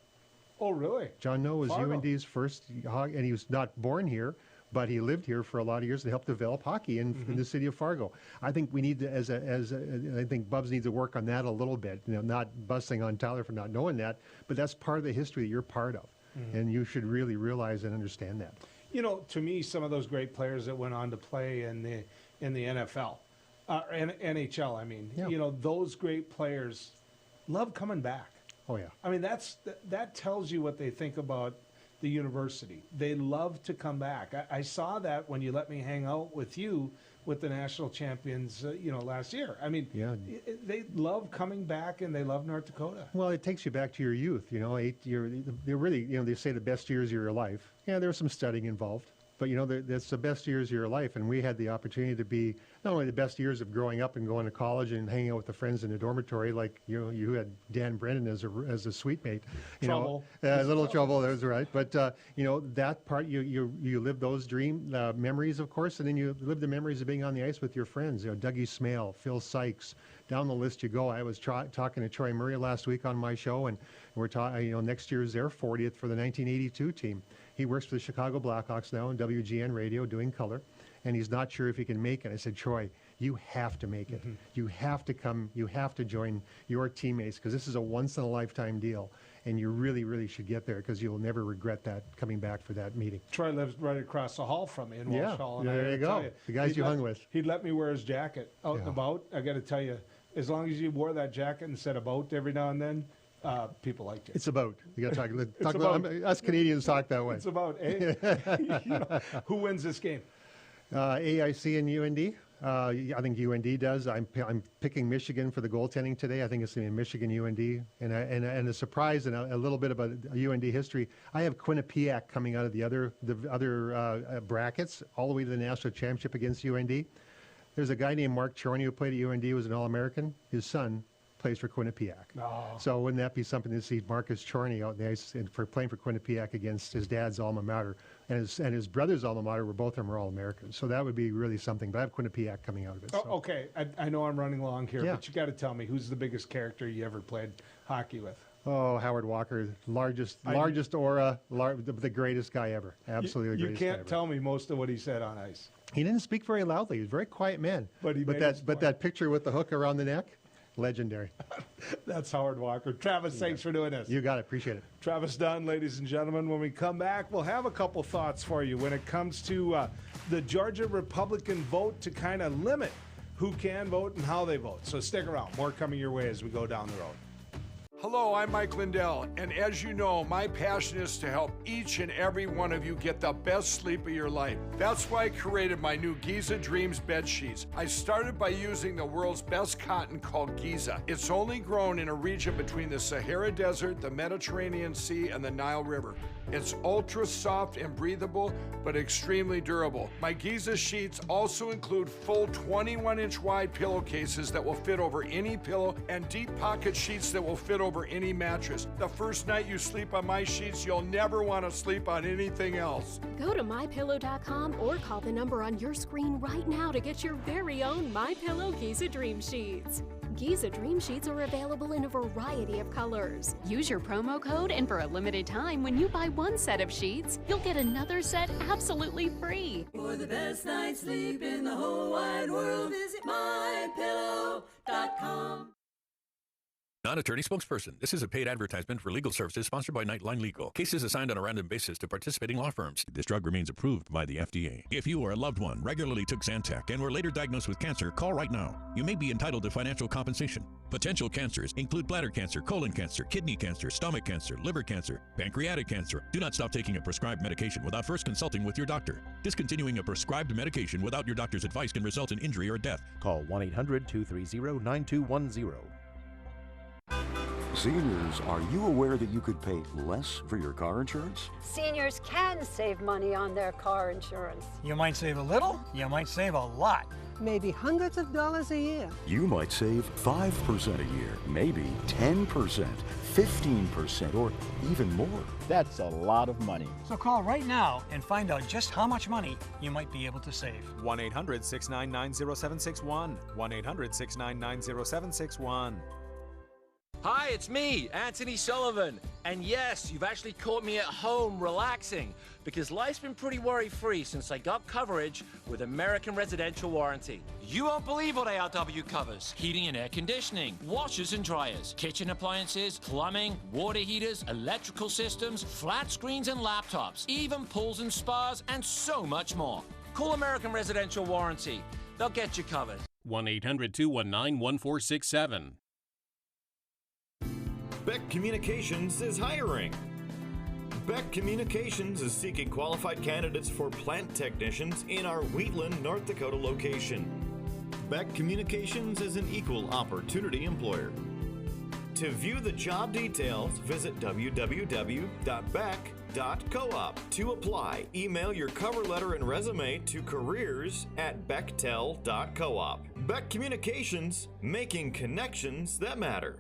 Oh, really?
John Noah was
Fargo.
UND's first, and he was not born here, but he lived here for a lot of years and helped develop hockey in the city of Fargo. I think we need to, I think Bubs needs to work on that a little bit. Not busting on Tyler for not knowing that, but that's part of the history that you're part of, and you should really realize and understand that.
To me, some of those great players that went on to play in the NFL, NHL. I mean, those great players love coming back.
Oh yeah.
I mean, that tells you what they think about the university. They love to come back. I saw that when you let me hang out with you with the national champions, last year. I mean, they love coming back and they love North Dakota.
Well, it takes you back to your youth. They're really, they say the best years of your life. Yeah, there was some studying involved. But, that's the best years of your life. And we had the opportunity to be not only the best years of growing up and going to college and hanging out with the friends in the dormitory, like, you had Dan Brennan as a suite mate.
Trouble.
Little trouble, that's right. But, that part, you live those memories, of course, and then you live the memories of being on the ice with your friends. Dougie Smale, Phil Sykes, down the list you go. I was talking to Troy Murray last week on my show, and we're talking, next year's their 40th for the 1982 team. He works for the Chicago Blackhawks now on WGN Radio doing color, and he's not sure if he can make it. I said, Troy, you have to make it. You have to come. You have to join your teammates, because this is a once-in-a-lifetime deal, and you really, really should get there, because you'll never regret that coming back for that meeting.
Troy lives right across the hall from me in Walsh Hall. And
there you go. The guys you hung with.
He'd let me wear his jacket out and about. I got to tell you, as long as you wore that jacket and said about every now and then, people liked it.
It's about. You got to talk about. Us Canadians talk that way.
It's about. Who wins this game?
AIC and UND. I think UND does. I'm picking Michigan for the goaltending today. I think it's going to be Michigan UND. And a surprise and a little bit about UND history. I have Quinnipiac coming out of the other brackets all the way to the national championship against UND. There's a guy named Mark Chorney who played at UND, was an All-American. His son plays for Quinnipiac.
Oh.
So wouldn't that be something to see Marcus Chorney out the ice for playing for Quinnipiac against his dad's alma mater, and his brother's alma mater, were both of them were All-Americans. So that would be really something. But I have Quinnipiac coming out of it.
Oh, okay. I know I'm running long here, but you got to tell me, who's the biggest character you ever played hockey with?
Oh, Howard Walker, largest aura, the greatest guy ever. Absolutely the
You
greatest guy
can't
ever.
tell me most of what he said on ice.
He didn't speak very loudly. He was a very quiet man.
But he made his point.
that picture with the hook around the neck, legendary.
That's Howard Walker. Travis, thanks for doing this.
You got it. Appreciate it.
Travis Dunn, ladies and gentlemen. When we come back, we'll have a couple thoughts for you when it comes to the Georgia Republican vote to kind of limit who can vote and how they vote. So stick around. More coming your way as we go down the road.
Hello, I'm Mike Lindell, and as you know, my passion is to help each and every one of you get the best sleep of your life. That's why I created my new Giza Dreams bed sheets. I started by using the world's best cotton called Giza. It's only grown in a region between the Sahara Desert, the Mediterranean Sea, and the Nile River. It's ultra soft and breathable, but extremely durable. My Giza sheets also include full 21-inch wide pillowcases that will fit over any pillow and deep pocket sheets that will fit over any mattress. The first night you sleep on my sheets, you'll never want to sleep on anything else.
Go to mypillow.com or call the number on your screen right now to get your very own MyPillow Giza Dream Sheets. Giza Dream Sheets are available in a variety of colors. Use your promo code, and for a limited time, when you buy one set of sheets, you'll get another set absolutely free.
For the best night's sleep in the whole wide world, visit mypillow.com.
Not attorney spokesperson. This is a paid advertisement for legal services sponsored by Nightline Legal. Cases assigned on a random basis to participating law firms. This drug remains approved by the FDA. If you or a loved one regularly took Zantac and were later diagnosed with cancer, call right now. You may be entitled to financial compensation. Potential cancers include bladder cancer, colon cancer, kidney cancer, stomach cancer, liver cancer, pancreatic cancer. Do not stop taking a prescribed medication without first consulting with your doctor. Discontinuing a prescribed medication without your doctor's advice can result in injury or death.
Call 1-800-230-9210.
Seniors, are you aware that you could pay less for your car insurance?
Seniors can save money on their car insurance.
You might save a little, you might save a lot.
Maybe hundreds of dollars a year.
You might save 5% a year, maybe 10%, 15%, or even more.
That's a lot of money.
So call right now and find out just how much money you might be able to save.
1-800-699-0761. 1-800-699-0761.
Hi, it's me, Anthony Sullivan. And yes, you've actually caught me at home relaxing because life's been pretty worry-free since I got coverage with American Residential Warranty.
You won't believe what ARW covers. Heating and air conditioning, washers and dryers, kitchen appliances, plumbing, water heaters, electrical systems, flat screens and laptops, even pools and spas, and so much more. Call American Residential Warranty. They'll get you covered.
1-800-219-1467.
Beck Communications is hiring. Beck Communications is seeking qualified candidates for plant technicians in our Wheatland, North Dakota location. Beck Communications is an equal opportunity employer. To view the job details, visit www.beck.coop. To apply, email your cover letter and resume to careers@bechtel.coop. Beck Communications, making connections that matter.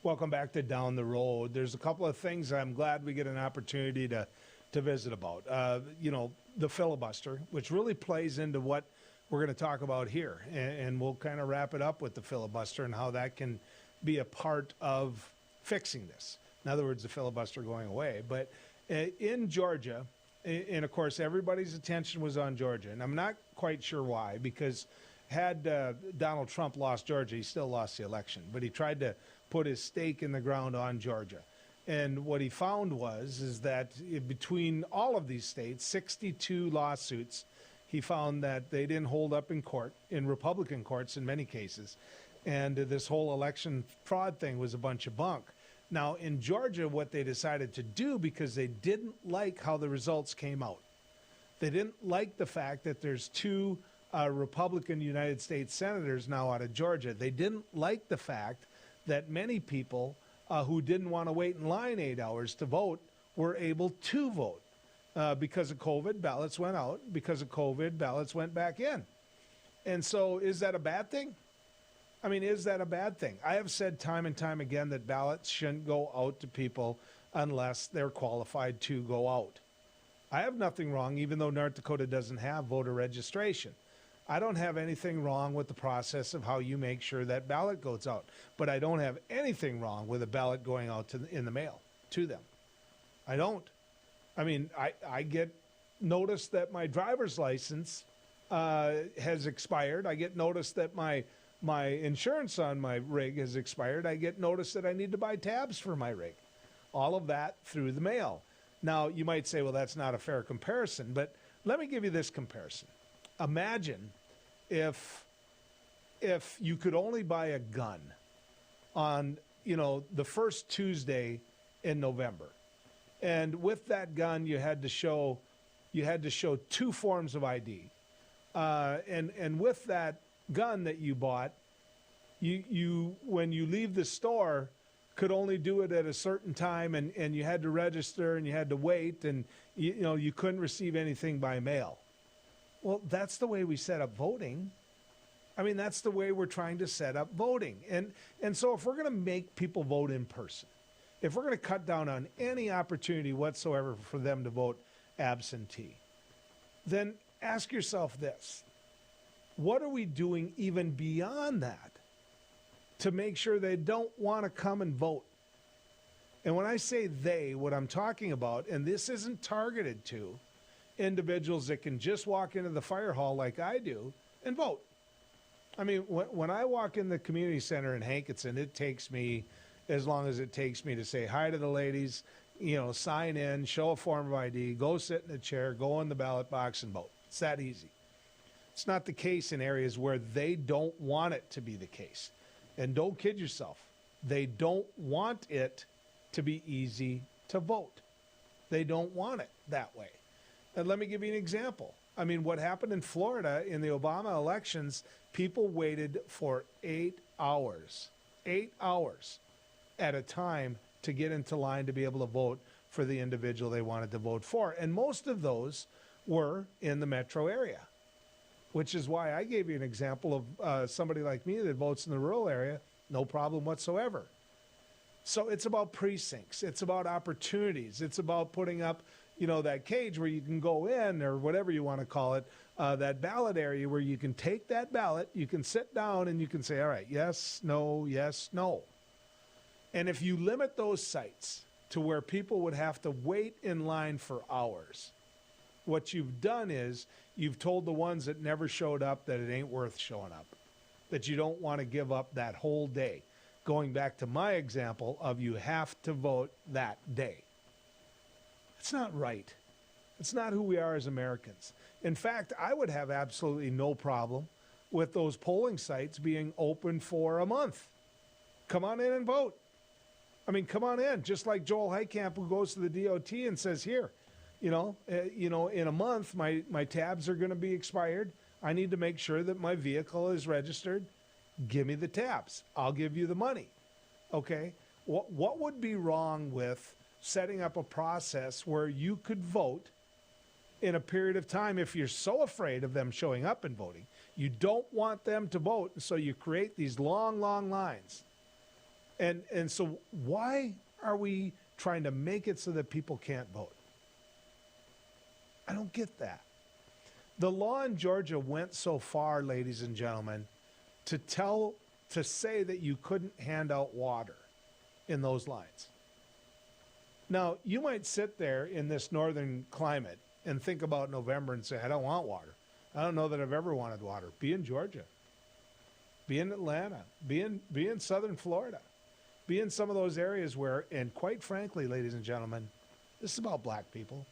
Welcome back to Down the Road. There's a couple of things I'm glad we get an opportunity to visit about. The filibuster, which really plays into what we're going to talk about here. And we'll kind of wrap it up with the filibuster and how that can be a part of fixing this. In other words, the filibuster going away. But in Georgia, and of course, everybody's attention was on Georgia. And I'm not quite sure why, because had Donald Trump lost Georgia, he still lost the election. But he tried to put his stake in the ground on Georgia. And what he found is that between all of these states, 62 lawsuits, he found that they didn't hold up in court, in Republican courts in many cases. And this whole election fraud thing was a bunch of bunk. Now, in Georgia, what they decided to do, because they didn't like how the results came out, they didn't like the fact that there's two Republican United States senators now out of Georgia. They didn't like the fact that many people who didn't want to wait in line 8 hours to vote were able to vote. Because of COVID, ballots went out. Because of COVID, ballots went back in. And so is that a bad thing? I mean, is that a bad thing? I have said time and time again that ballots shouldn't go out to people unless they're qualified to go out. I have nothing wrong, even though North Dakota doesn't have voter registration. I don't have anything wrong with the process of how you make sure that ballot goes out. But I don't have anything wrong with a ballot going out in the mail to them. I don't. I mean, I get notice that my driver's license has expired. I get notice that my insurance on my rig has expired. I get notice that I need to buy tabs for my rig. All of that through the mail. Now, you might say, well, that's not a fair comparison, but let me give you this comparison. Imagine if you could only buy a gun on, the first Tuesday in November. And with that gun, you had to show 2 forms of ID. And with that gun that you bought, you when you leave the store, could only do it at a certain time, and you had to register and you had to wait, and you couldn't receive anything by mail. Well, that's the way we set up voting. I mean, that's the way we're trying to set up voting. And so if we're going to make people vote in person, if we're going to cut down on any opportunity whatsoever for them to vote absentee, then ask yourself this. What are we doing even beyond that to make sure they don't want to come and vote? And when I say they, what I'm talking about, and this isn't targeted to individuals that can just walk into the fire hall like I do and vote. I mean, when I walk in the community center in Hankinson, it takes me as long as it takes me to say hi to the ladies, sign in, show a form of ID, go sit in a chair, go in the ballot box and vote. It's that easy. It's not the case in areas where they don't want it to be the case. And don't kid yourself. They don't want it to be easy to vote. They don't want it that way. And let me give you an example. I mean, what happened in Florida in the Obama elections, people waited for 8 hours at a time to get into line to be able to vote for the individual they wanted to vote for. And most of those were in the metro area, which is why I gave you an example of somebody like me that votes in the rural area, no problem whatsoever. So it's about precincts. It's about opportunities. It's about putting up, that cage where you can go in, or whatever you want to call it, that ballot area where you can take that ballot, you can sit down and you can say, all right, yes, no, yes, no. And if you limit those sites to where people would have to wait in line for hours, what you've done is you've told the ones that never showed up that it ain't worth showing up, that you don't want to give up that whole day. Going back to my example of you have to vote that day. It's not right. It's not who we are as Americans. In fact, I would have absolutely no problem with those polling sites being open for a month. Come on in and vote. I mean, come on in. Just like Joel Heitkamp, who goes to the DOT and says, here, in a month, my tabs are going to be expired. I need to make sure that my vehicle is registered. Give me the tabs. I'll give you the money. Okay? What would be wrong with setting up a process where you could vote in a period of time if you're so afraid of them showing up and voting? You don't want them to vote, so you create these long, long lines. And so why are we trying to make it so that people can't vote? I don't get that. The law in Georgia went so far, ladies and gentlemen, to say that you couldn't hand out water in those lines. Now, you might sit there in this northern climate and think about November and say, I don't want water. I don't know that I've ever wanted water. Be in Georgia. Be in Atlanta. Be in southern Florida. Be in some of those areas where, and quite frankly, ladies and gentlemen, this is about black people.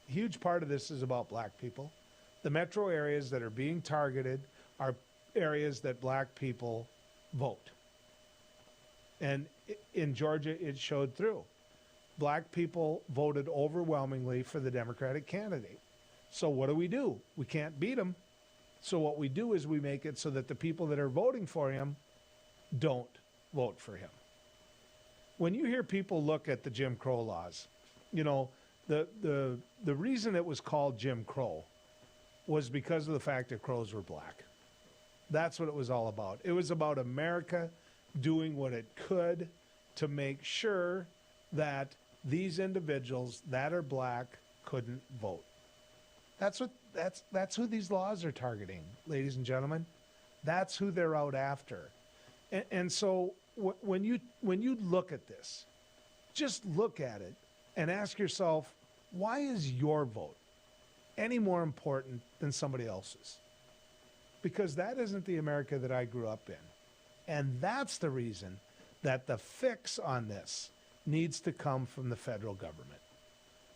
A huge part of this is about black people. The metro areas that are being targeted are areas that black people vote. And in Georgia, it showed through. Black people voted overwhelmingly for the Democratic candidate. So what do? We can't beat him. So what we do is we make it so that the people that are voting for him don't vote for him. When you hear people look at the Jim Crow laws, the reason it was called Jim Crow was because of the fact that crows were black. That's what it was all about. It was about America doing what it could to make sure that these individuals that are black couldn't vote. That's who these laws are targeting, ladies and gentlemen. That's who they're out after. And so when you look at this, just look at it and ask yourself, why is your vote any more important than somebody else's? Because that isn't the America that I grew up in. And that's the reason that the fix on this needs to come from the federal government.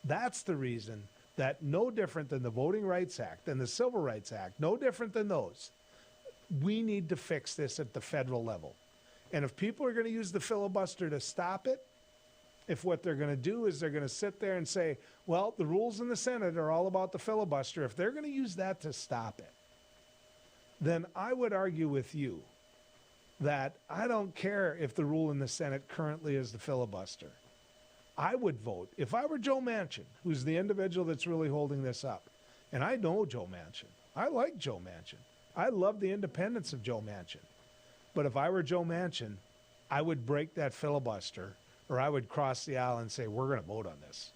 That's the reason that, no different than the Voting Rights Act and the Civil Rights Act, no different than those, we need to fix this at the federal level. And if people are going to use the filibuster to stop it, if what they're going to do is they're going to sit there and say, well, the rules in the Senate are all about the filibuster, if they're going to use that to stop it, then I would argue with you that I don't care if the rule in the Senate currently is the filibuster. I would vote, if I were Joe Manchin, who's the individual that's really holding this up, and I know Joe Manchin. I like Joe Manchin. I love the independence of Joe Manchin. But if I were Joe Manchin, I would break that filibuster, or I would cross the aisle and say, we're going to vote on this.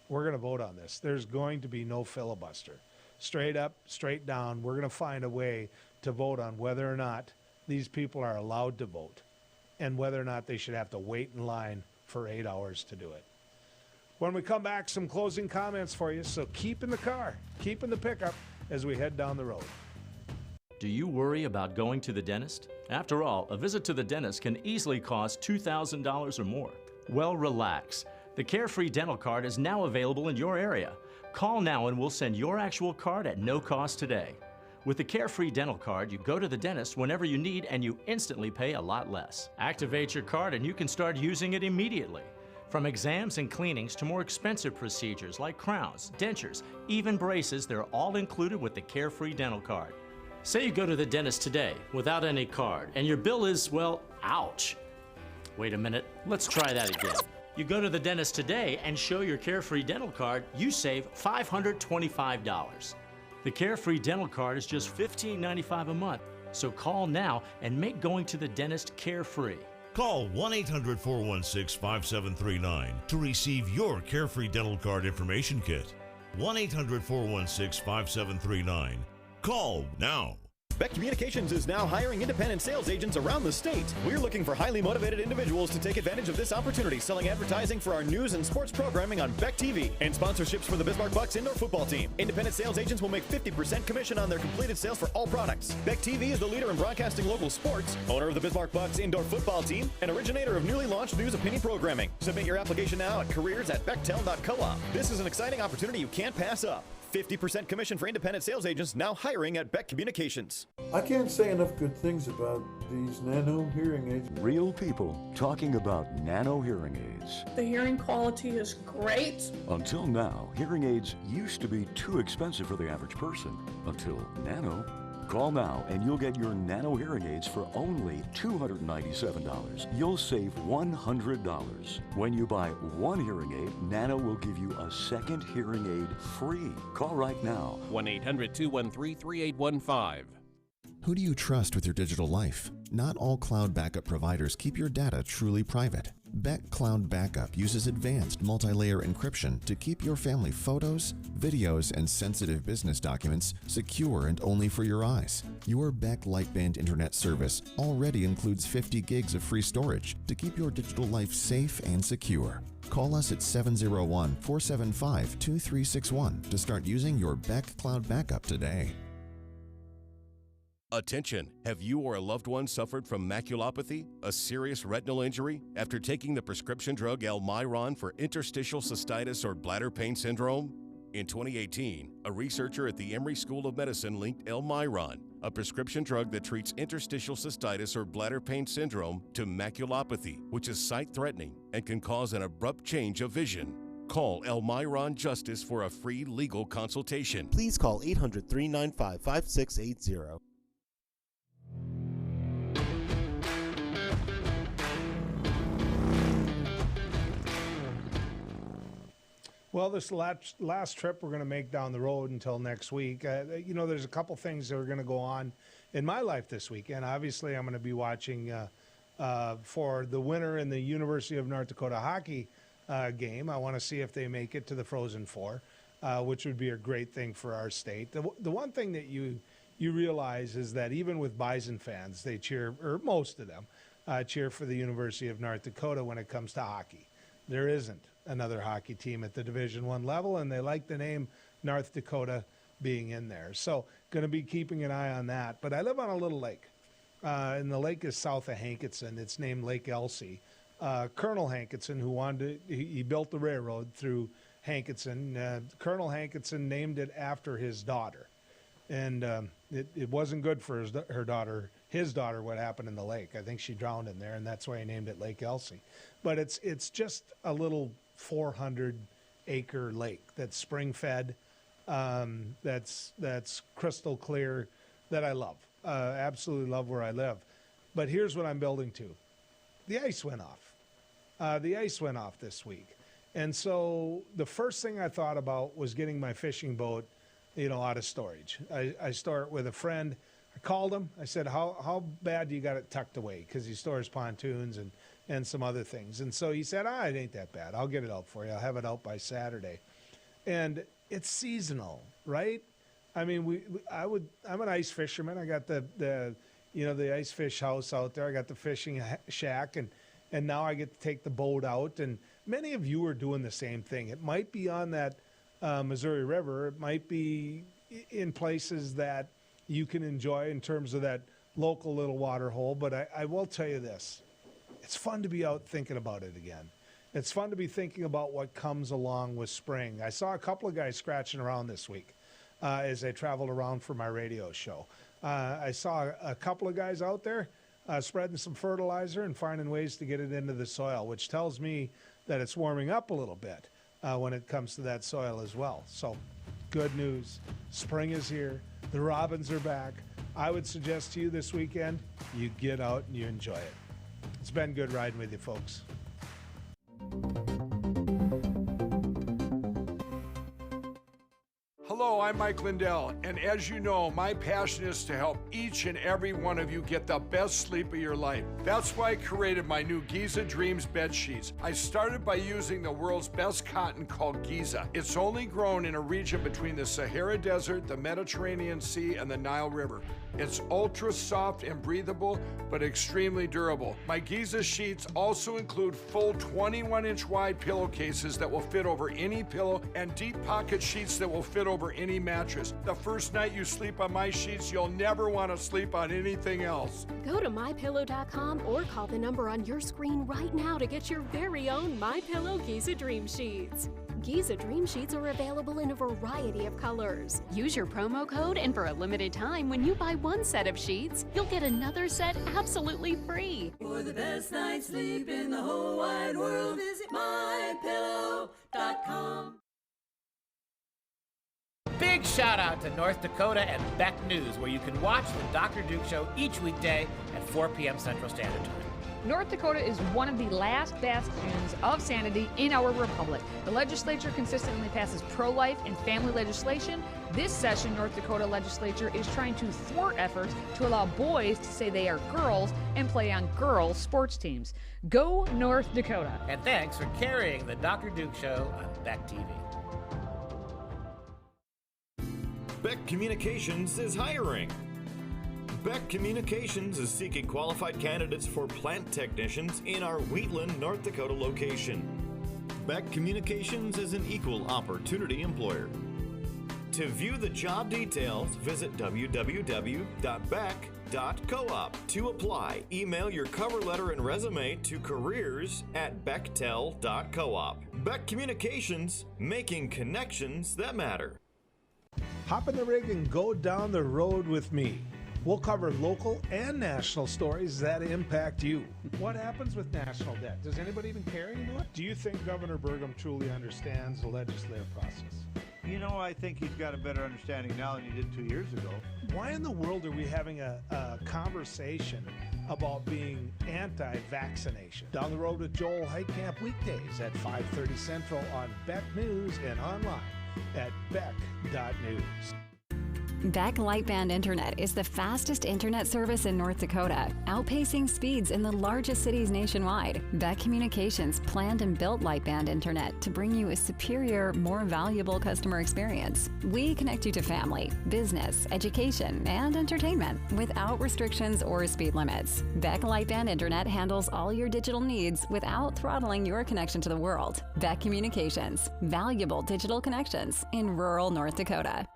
We're going to vote on this. There's going to be no filibuster. Straight up, straight down, we're going to find a way to vote on whether or not these people are allowed to vote and whether or not they should have to wait in line for 8 hours to do it. When we come back, some closing comments for you, so keep in the car, keep in the pickup as we head down the road.
Do you worry about going to the dentist? After all, a visit to the dentist can easily cost $2,000 or more. Well, relax. The Carefree dental card is now available in your area. Call now and we'll send your actual card at no cost today. With the Carefree dental card, you go to the dentist whenever you need and you instantly pay a lot less. Activate your card and you can start using it immediately. From exams and cleanings to more expensive procedures like crowns, dentures, even braces, they're all included with the Carefree dental card. Say you go to the dentist today without any card and your bill is, well, ouch. Wait a minute, let's try that again. You go to the dentist today and show your Carefree dental card, you save $525. The Carefree dental card is just $15.95 a month, so call now and make going to the dentist carefree.
Call 1-800-416-5739 to receive your Carefree dental card information kit. 1-800-416-5739. Call now.
Beck Communications is now hiring independent sales agents around the state. We're looking for highly motivated individuals to take advantage of this opportunity, selling advertising for our news and sports programming on Beck TV and sponsorships for the Bismarck Bucks indoor football team. Independent sales agents will make 50% commission on their completed sales for all products. Beck TV is the leader in broadcasting local sports, owner of the Bismarck Bucks indoor football team, and originator of newly launched news opinion programming. Submit your application now at careers@bechtel.coop. This is an exciting opportunity you can't pass up. 50% commission for independent sales agents now hiring at Beck Communications.
I can't say enough good things about these nano hearing aids.
Real people talking about nano hearing aids.
The hearing quality is great.
Until now, hearing aids used to be too expensive for the average person. Until nano. Call now and you'll get your nano hearing aids for only $297. You'll save $100. When you buy one hearing aid, Nano will give you a second hearing aid free. Call right now.
1-800-213-3815.
Who do you trust with your digital life? Not all cloud backup providers keep your data truly private. Beck Cloud Backup uses advanced multi-layer encryption to keep your family photos, videos, and sensitive business documents secure and only for your eyes. Your Beck Lightband Internet service already includes 50 gigs of free storage to keep your digital life safe and secure. Call us at 701-475-2361 to start using your Beck Cloud Backup today.
Attention! Have you or a loved one suffered from maculopathy, a serious retinal injury, after taking the prescription drug Almiron for interstitial cystitis or bladder pain syndrome? In 2018, a researcher at the Emory School of Medicine linked Almiron, a prescription drug that treats interstitial cystitis or bladder pain syndrome, to maculopathy, which is sight-threatening and can cause an abrupt change of vision. Call Almiron Justice for a free legal consultation.
Please call 800-395-5680.
Well, this last trip we're going to make down the road until next week, there's a couple things that are going to go on in my life this weekend. Obviously, I'm going to be watching for the winner in the University of North Dakota hockey game. I want to see if they make it to the Frozen Four. which would be a great thing for our state. The one thing that you realize is that even with Bison fans, they cheer, or most of them, cheer for the University of North Dakota when it comes to hockey. There isn't another hockey team at the Division I level, and they like the name North Dakota being in there. So going to be keeping an eye on that. But I live on a little lake, and the lake is south of Hankinson. It's named Lake Elsie. Colonel Hankinson, he built the railroad through Hankinson. Colonel Hankinson named it after his daughter. And it wasn't good for his daughter, what happened in the lake. I think she drowned in there, and that's why he named it Lake Elsie. But it's just a little 400-acre lake that's spring-fed, that's crystal clear, that I love. Absolutely love where I live. But here's what I'm building to. The ice went off. The ice went off this week. And so the first thing I thought about was getting my fishing boat, out of storage. I store it with a friend. I called him. I said, how bad do you got it tucked away? Because he stores pontoons and some other things. And so he said, it ain't that bad. I'll get it out for you. I'll have it out by Saturday. And it's seasonal, right? I mean, I'm an ice fisherman. I got the ice fish house out there. I got the fishing shack, and now I get to take the boat out. And many of you are doing the same thing. It might be on that Missouri River. It might be in places that you can enjoy in terms of that local little water hole. But I will tell you this. It's fun to be out thinking about it again. It's fun to be thinking about what comes along with spring. I saw a couple of guys scratching around this week as I traveled around for my radio show. I saw a couple of guys out there spreading some fertilizer and finding ways to get it into the soil, which tells me that it's warming up a little bit when it comes to that soil as well. So good news. Spring is here. The robins are back. I would suggest to you this weekend, you get out and you enjoy it. It's been good riding with you, folks.
Hello, I'm Mike Lindell, and as you know, my passion is to help each and every one of you get the best sleep of your life. That's why I created my new Giza Dreams bed sheets. I started by using the world's best cotton called Giza. It's only grown in a region between the Sahara Desert, the Mediterranean Sea, and the Nile River. It's ultra soft and breathable, but extremely durable. My Giza sheets also include full 21-inch wide pillowcases that will fit over any pillow and deep pocket sheets that will fit over any mattress. The first night you sleep on my sheets, you'll never want to sleep on anything else.
Go to MyPillow.com or call the number on your screen right now to get your very own MyPillow Giza Dream Sheets. Giza Dream Sheets are available in a variety of colors. Use your promo code, and for a limited time, when you buy one set of sheets, you'll get another set absolutely free.
For the best night's sleep in the whole wide world, visit MyPillow.com.
Big shout out to North Dakota and Beck News, where you can watch the Dr. Duke Show each weekday at 4 p.m. Central Standard Time.
North Dakota is one of the last bastions of sanity in our republic. The legislature consistently passes pro-life and family legislation. This session, North Dakota legislature is trying to thwart efforts to allow boys to say they are girls and play on girls' sports teams. Go North Dakota.
And thanks for carrying the Dr. Duke Show on Beck TV.
Beck Communications is hiring. Beck Communications is seeking qualified candidates for plant technicians in our Wheatland, North Dakota location. Beck Communications is an equal opportunity employer. To view the job details, visit www.beck.coop. To apply, email your cover letter and resume to careers@bechtel.coop. Beck Communications, making connections that matter.
Hop in the rig and go down the road with me. We'll cover local and national stories that impact you. What happens with national debt? Does anybody even care anymore? Do you think Governor Burgum truly understands the legislative process?
I think he's got a better understanding now than he did 2 years ago.
Why in the world are we having a conversation about being anti-vaccination? Down the road with Joel Heitkamp weekdays at 5:30 Central on Beck News and online at beck.news.
Beck Lightband Internet is the fastest internet service in North Dakota, outpacing speeds in the largest cities nationwide. Beck Communications planned and built Lightband Internet to bring you a superior, more valuable customer experience. We connect you to family, business, education, and entertainment without restrictions or speed limits. Beck Lightband Internet handles all your digital needs without throttling your connection to the world. Beck Communications, valuable digital connections in rural North Dakota.